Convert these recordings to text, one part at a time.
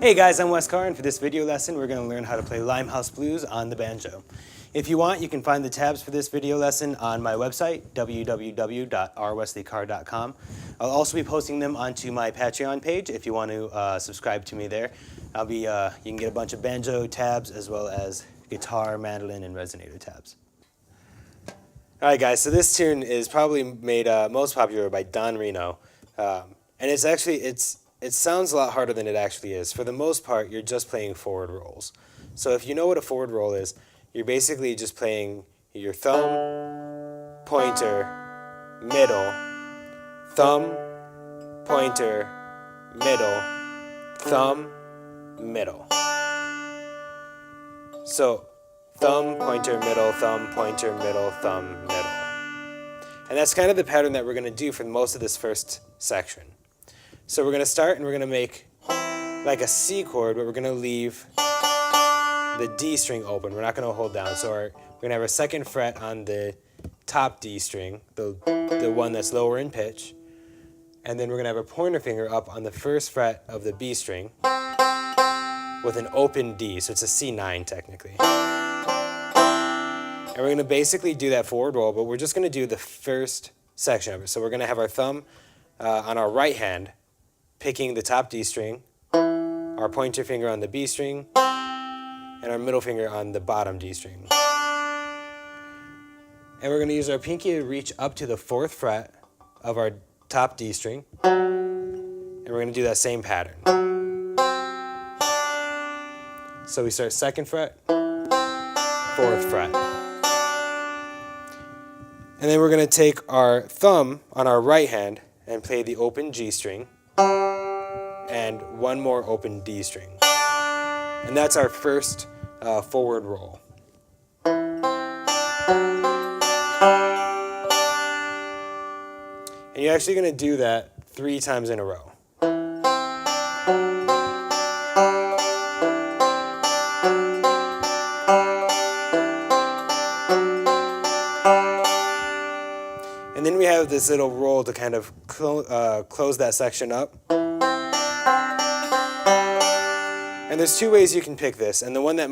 Hey guys, I'm Wes Carr, and for this video lesson we're going to learn how to play Limehouse Blues on the banjo. If you want, you can find the tabs for this video lesson on my website, www.rwesleycarr.com. I'll also be posting them onto my Patreon page if you want to subscribe to me there. You can get a bunch of banjo tabs as well as guitar, mandolin, and resonator tabs. Alright guys, so this tune is probably made most popular by Don Reno, and it sounds a lot harder than it actually is. For the most part, you're just playing forward rolls. So if you know what a forward roll is, you're basically just playing your thumb, pointer, middle, thumb, pointer, middle, thumb, middle. So thumb, pointer, middle, thumb, pointer, middle, thumb, middle. And that's kind of the pattern that we're going to do for most of this first section. So we're going to start and we're going to make like a C chord, but we're going to leave the D string open. We're not going to hold down. So we're going to have our second fret on the top D string, the one that's lower in pitch. And then we're going to have a pointer finger up on the first fret of the B string with an open D. So it's a C9 technically. And we're going to basically do that forward roll, but we're just going to do the first section of it. So we're going to have our thumb on our right hand, picking the top D string, our pointer finger on the B string, and our middle finger on the bottom D string. And we're going to use our pinky to reach up to the 4th fret of our top D string, and we're going to do that same pattern. So we start 2nd fret, 4th fret. And then we're going to take our thumb on our right hand and play the open G string, and one more open D string. And that's our first forward roll. And you're actually going to do that 3 times in a row. And then we have this little roll to kind of close that section up. And there's 2 ways you can pick this, and the one that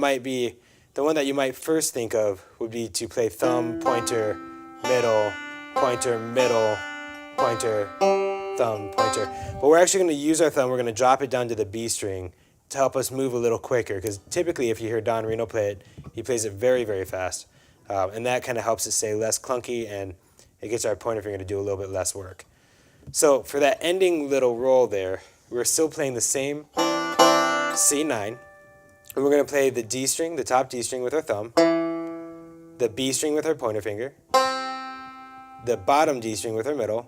you might first think of would be to play thumb, pointer, middle, pointer, middle, pointer, thumb, pointer. But we're actually going to use our thumb, we're going to drop it down to the B string to help us move a little quicker, because typically if you hear Don Reno play it, he plays it very, very fast. And that kind of helps it stay less clunky, and it gets our pointer finger to do a little bit less work. So for that ending little roll there, we're still playing the same C9, and we're going to play the D string, the top D string with our thumb, the B string with our pointer finger, the bottom D string with our middle,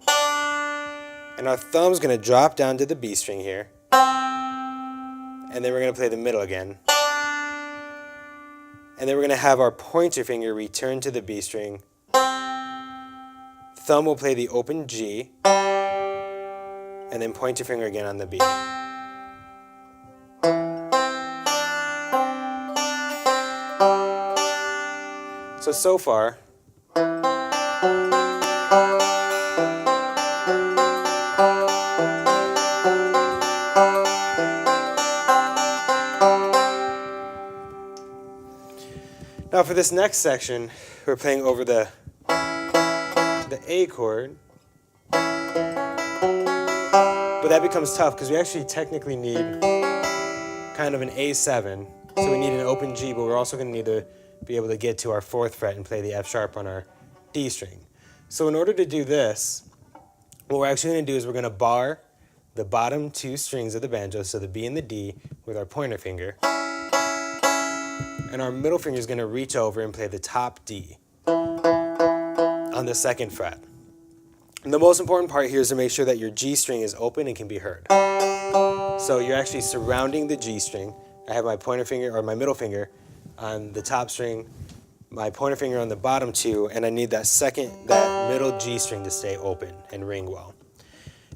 and our thumb's going to drop down to the B string here, and then we're going to play the middle again, and then we're going to have our pointer finger return to the B string, thumb will play the open G, and then pointer finger again on the B. So far, now for this next section, we're playing over the A chord, but that becomes tough because we actually technically need kind of an A7, so we need an open G, but we're also going to need to be able to get to our 4th fret and play the F sharp on our D string. So in order to do this, what we're actually going to do is we're going to bar the bottom 2 strings of the banjo, so the B and the D, with our pointer finger. And our middle finger is going to reach over and play the top D on the 2nd fret. And the most important part here is to make sure that your G string is open and can be heard. So you're actually surrounding the G string. I have my pointer finger or my middle finger on the top string, my pointer finger on the bottom 2, and I need that middle G string to stay open and ring well.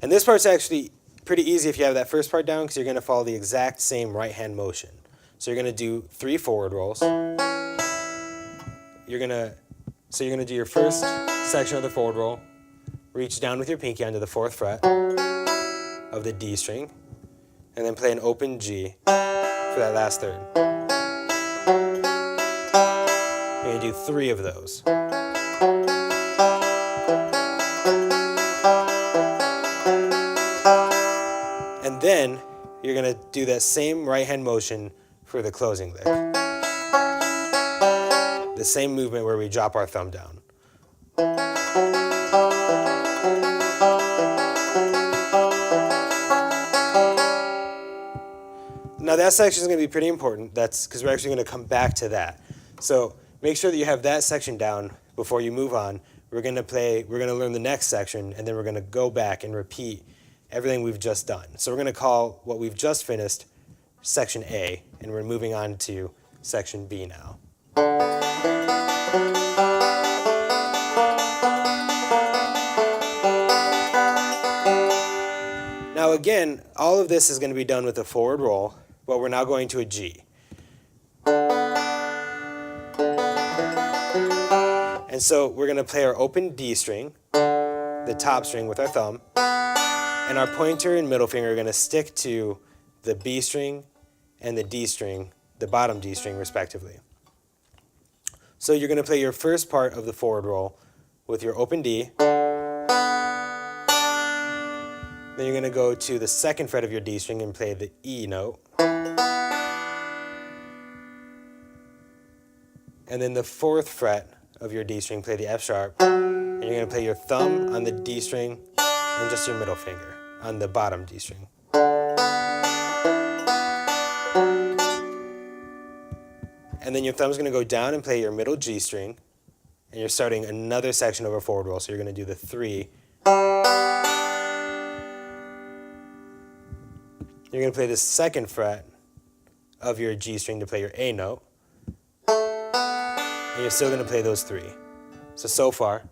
And this part's actually pretty easy if you have that first part down, because you're going to follow the exact same right hand motion. So you're going to do 3 forward rolls. You're going to do your first section of the forward roll, reach down with your pinky onto the 4th fret of the D string, and then play an open G for that last third. You're going to do 3 of those. And then you're going to do that same right hand motion for the closing lick. The same movement where we drop our thumb down. Now that section is going to be pretty important. That's because we're actually going to come back to that. So make sure that you have that section down before you move on. We're going to learn the next section, and then we're going to go back and repeat everything we've just done. So we're going to call what we've just finished section A, and we're moving on to section B now. Now again, all of this is going to be done with a forward roll, but we're now going to a G. And so we're going to play our open D string, the top string with our thumb, and our pointer and middle finger are going to stick to the B string and the D string, the bottom D string respectively. So you're going to play your first part of the forward roll with your open D. Then you're going to go to the 2nd fret of your D string and play the E note. And then the 4th fret of your D string, play the F sharp. And you're going to play your thumb on the D string and just your middle finger on the bottom D string. And then your thumb's going to go down and play your middle G string. And you're starting another section of a forward roll, so you're going to do the 3. You're going to play the 2nd fret of your G string to play your A note. And you're still going to play those 3. So far.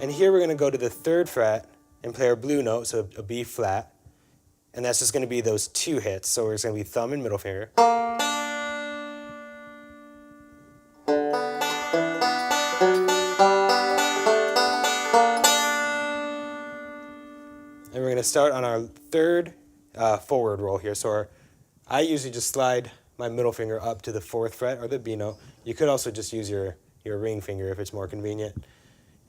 And here we're going to go to the 3rd fret and play our blue note, so a B flat. And that's just going to be those 2 hits. So it's going to be thumb and middle finger. And we're going to start on our 3rd forward roll here. So I usually just slide my middle finger up to the 4th fret or the B note. You could also just use your ring finger if it's more convenient.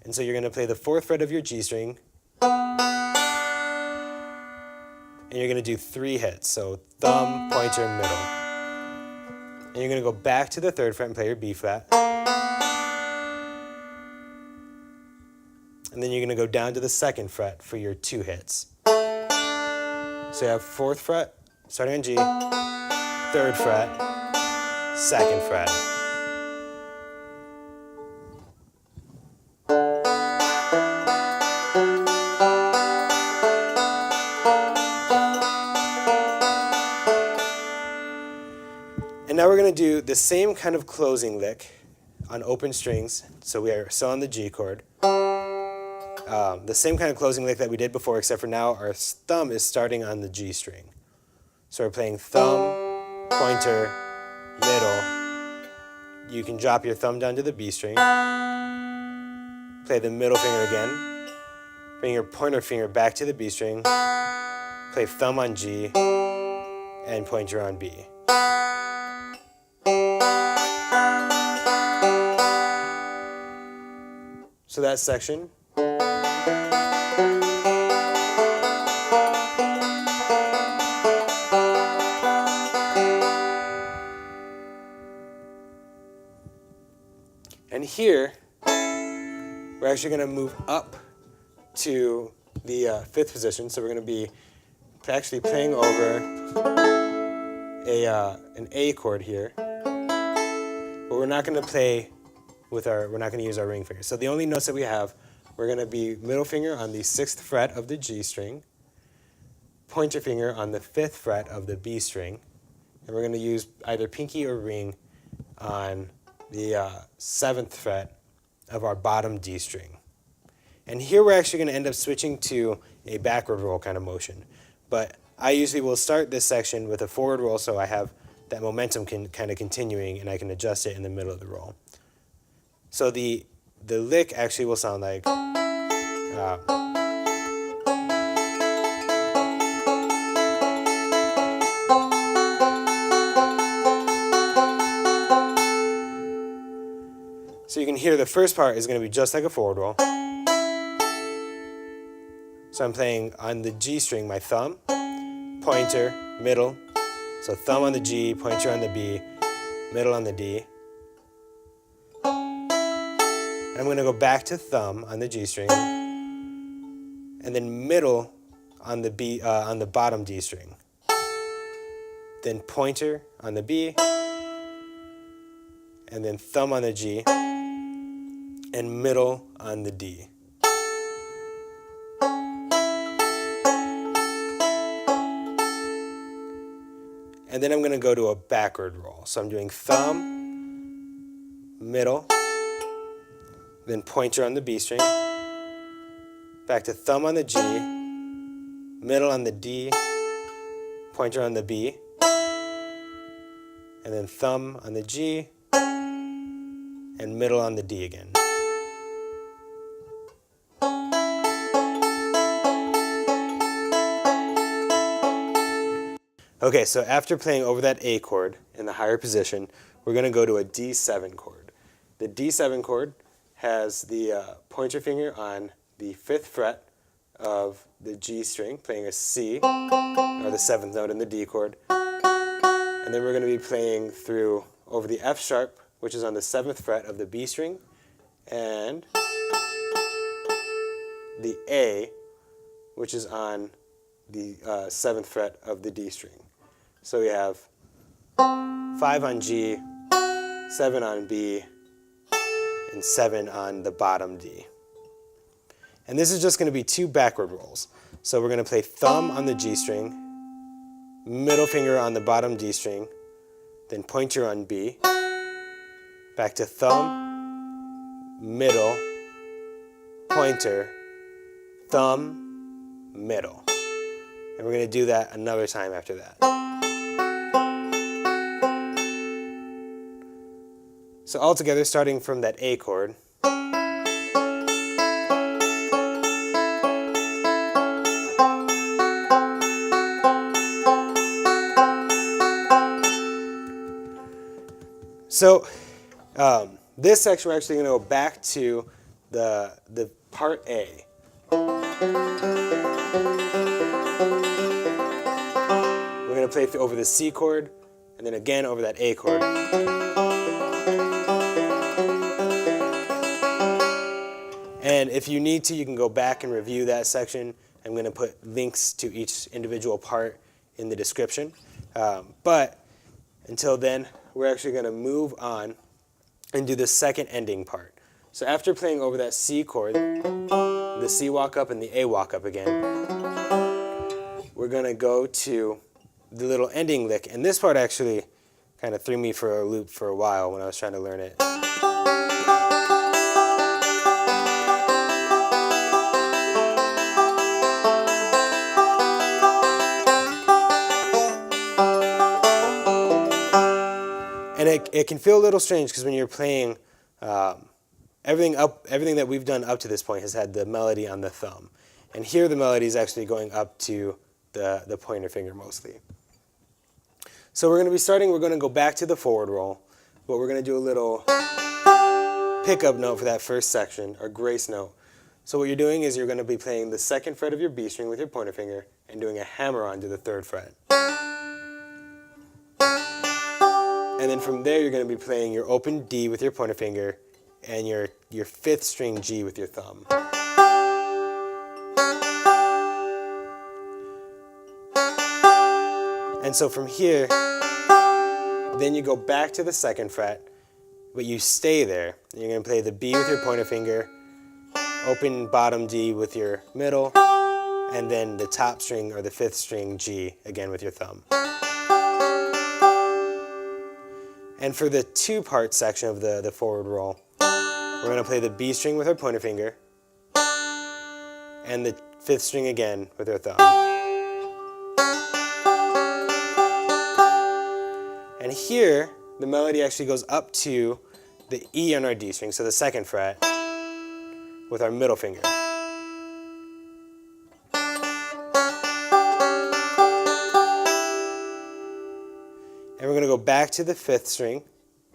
And so you're going to play the 4th fret of your G string. And you're going to do 3 hits. So thumb, pointer, middle. And you're going to go back to the 3rd fret and play your B flat. And then you're going to go down to the 2nd fret for your 2 hits. So you have 4th fret, starting on G, 3rd fret, 2nd fret. And now we're going to do the same kind of closing lick on open strings. So we are still on the G chord. The same kind of closing lick that we did before, except for now our thumb is starting on the G string. So we're playing thumb, pointer, middle. You can drop your thumb down to the B string. Play the middle finger again. Bring your pointer finger back to the B string. Play thumb on G and pointer on B. So that section. And here, we're actually going to move up to the 5th position. So we're going to be actually playing over an A chord here. But we're not going to play with we're not going to use our ring finger. So the only notes that we have, we're going to be middle finger on the 6th fret of the G string, pointer finger on the 5th fret of the B string, and we're going to use either pinky or ring on the 7th fret of our bottom D string. And here we're actually going to end up switching to a backward roll kind of motion. But I usually will start this section with a forward roll so I have that momentum kind of continuing and I can adjust it in the middle of the roll. So the lick actually will sound like so you can hear the first part is going to be just like a forward roll. So I'm playing on the G string my thumb, pointer, middle. So thumb on the G, pointer on the B, middle on the D. And I'm going to go back to thumb on the G string, and then middle on the B on the bottom D string. Then pointer on the B, and then thumb on the G, and middle on the D. And then I'm going to go to a backward roll. So I'm doing thumb, middle, then pointer on the B string, back to thumb on the G, middle on the D, pointer on the B, and then thumb on the G, and middle on the D again. Okay, so after playing over that A chord in the higher position, we're going to go to a D7 chord. The D7 chord has the pointer finger on the 5th fret of the G string, playing a C, or the 7th note in the D chord. And then we're going to be playing through over the F sharp, which is on the 7th fret of the B string, and the A, which is on the 7th fret of the D string. So we have 5 on G, 7 on B, and 7 on the bottom D. And this is just going to be 2 backward rolls. So we're going to play thumb on the G string, middle finger on the bottom D string, then pointer on B, back to thumb, middle, pointer, thumb, middle. And we're going to do that another time after that. So all together, starting from that A chord, so this section we're actually going to go back to the part A. We're going to play over the C chord, and then again over that A chord. And if you need to, you can go back and review that section. I'm going to put links to each individual part in the description. But until then, we're actually going to move on and do the second ending part. So after playing over that C chord, the C walk up and the A walk up again, we're going to go to the little ending lick. And this part actually kind of threw me for a loop for a while when I was trying to learn it. And it can feel a little strange because when you're playing, everything that we've done up to this point has had the melody on the thumb. And here the melody is actually going up to the pointer finger mostly. So we're going to be starting, we're going to go back to the forward roll, but we're going to do a little pickup note for that first section, or grace note. So what you're doing is you're going to be playing the 2nd fret of your B string with your pointer finger and doing a hammer on to the 3rd fret. And then from there, you're going to be playing your open D with your pointer finger and your 5th string G with your thumb. And so from here, then you go back to the 2nd fret, but you stay there. You're going to play the B with your pointer finger, open bottom D with your middle, and then the top string or the 5th string G again with your thumb. And for the 2-part section of the forward roll, we're going to play the B string with our pointer finger and the 5th string again with our thumb. And here, the melody actually goes up to the E on our D string, so the 2nd fret, with our middle finger. And we're going to go back to the 5th string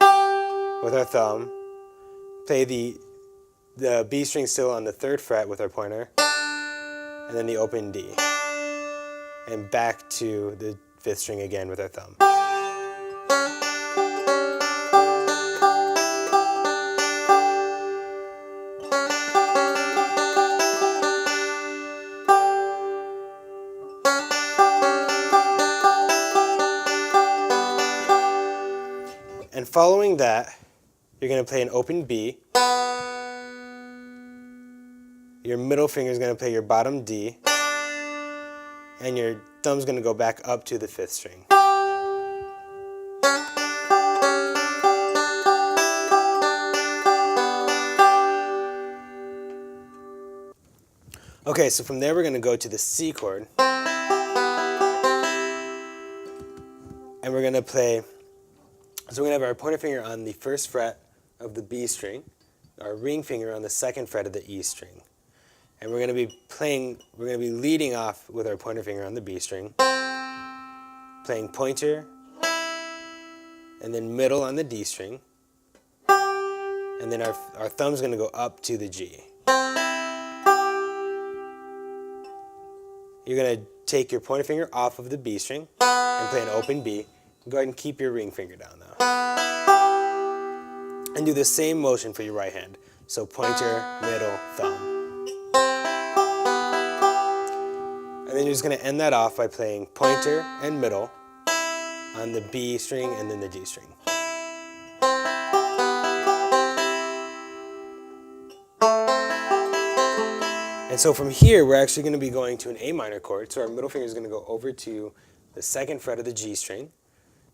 with our thumb, play the B string still on the 3rd fret with our pointer, and then the open D. And back to the 5th string again with our thumb. And following that, you're going to play an open B. Your middle finger is going to play your bottom D. And your thumb's going to go back up to the 5th string. Okay, so from there we're going to go to the C chord. And we're going to play, so we're going to have our pointer finger on the 1st fret of the B string, our ring finger on the 2nd fret of the E string. And we're going to be leading off with our pointer finger on the B string, playing pointer, and then middle on the D string, and then our thumb's going to go up to the G. You're going to take your pointer finger off of the B string and play an open B. Go ahead and keep your ring finger down though. And do the same motion for your right hand. So pointer, middle, thumb. And then you're just going to end that off by playing pointer and middle on the B string and then the D string. And so from here, we're actually going to be going to an A minor chord. So our middle finger is going to go over to the 2nd fret of the G string.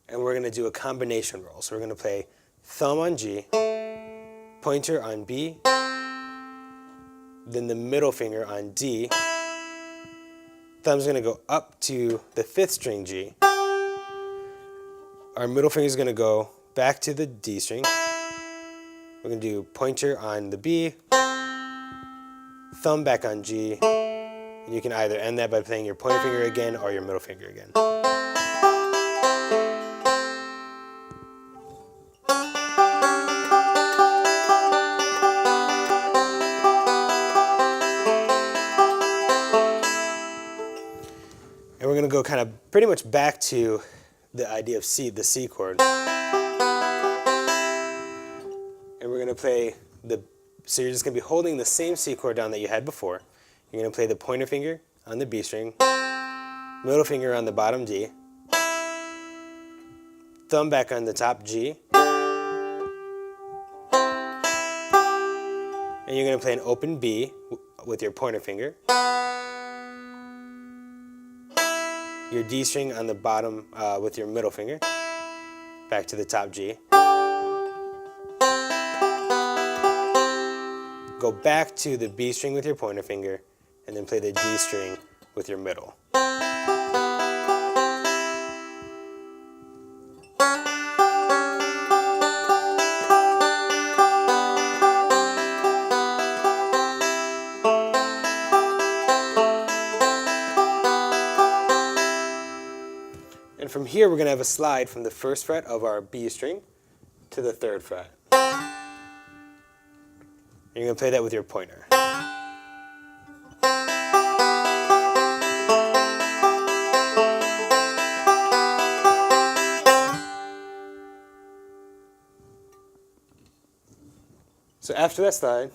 And we're going to do a combination roll. So we're going to play thumb on G, pointer on B, then the middle finger on D. Thumb's going to go up to the 5th string G. Our middle finger is going to go back to the D string. We're going to do pointer on the B, thumb back on G, and you can either end that by playing your pointer finger again or your middle finger again. And we're going to go kind of pretty much back to the idea of the C chord. And we're going to play so you're just going to be holding the same C chord down that you had before. You're going to play the pointer finger on the B string, middle finger on the bottom D, thumb back on the top G, and you're going to play an open B with your pointer finger, your D string on the bottom with your middle finger, back to the top G. Go back to the B string with your pointer finger, and then play the D string with your middle. And from here, we're going to have a slide from the 1st fret of our B string to the 3rd fret. You're going to play that with your pointer. So after that slide,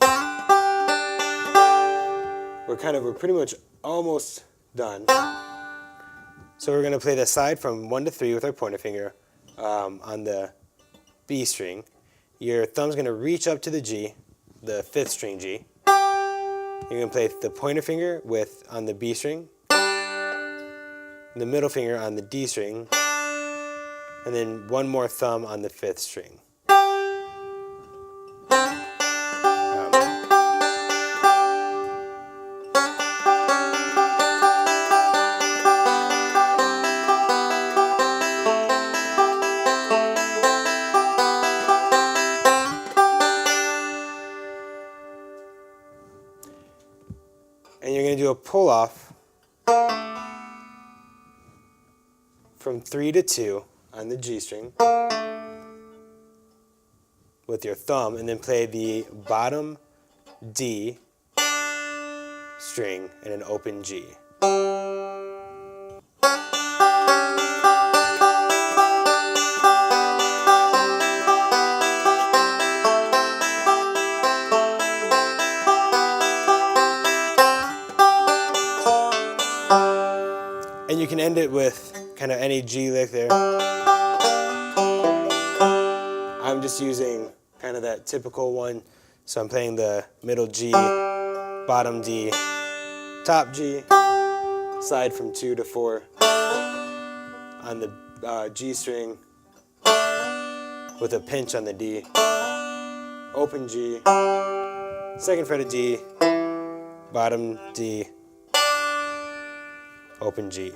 we're pretty much almost done. So we're going to play the slide from 1 to 3 with our pointer finger on the B string. Your thumb's going to reach up to the G, the 5th string G, and You're going to play the pointer finger on the B string, the middle finger on the D string, and then one more thumb on the 5th string. And you're going to do a pull off from 3 to 2 on the G string with your thumb, and then play the bottom D string and an open G. And you can end it with kind of any G lick there. I'm just using kind of that typical one. So I'm playing the middle G, bottom D, top G, slide from 2 to 4 on the G string with a pinch on the D, open G, 2nd fret of D, bottom D, open G.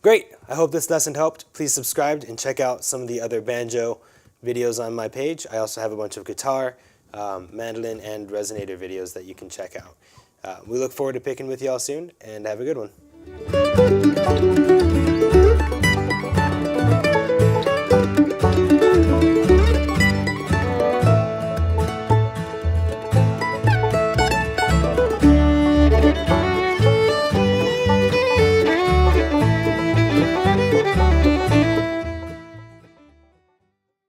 Great! I hope this lesson helped. Please subscribe and check out some of the other banjo videos on my page. I also have a bunch of guitar, mandolin, and resonator videos that you can check out. We look forward to picking with y'all soon, and have a good one.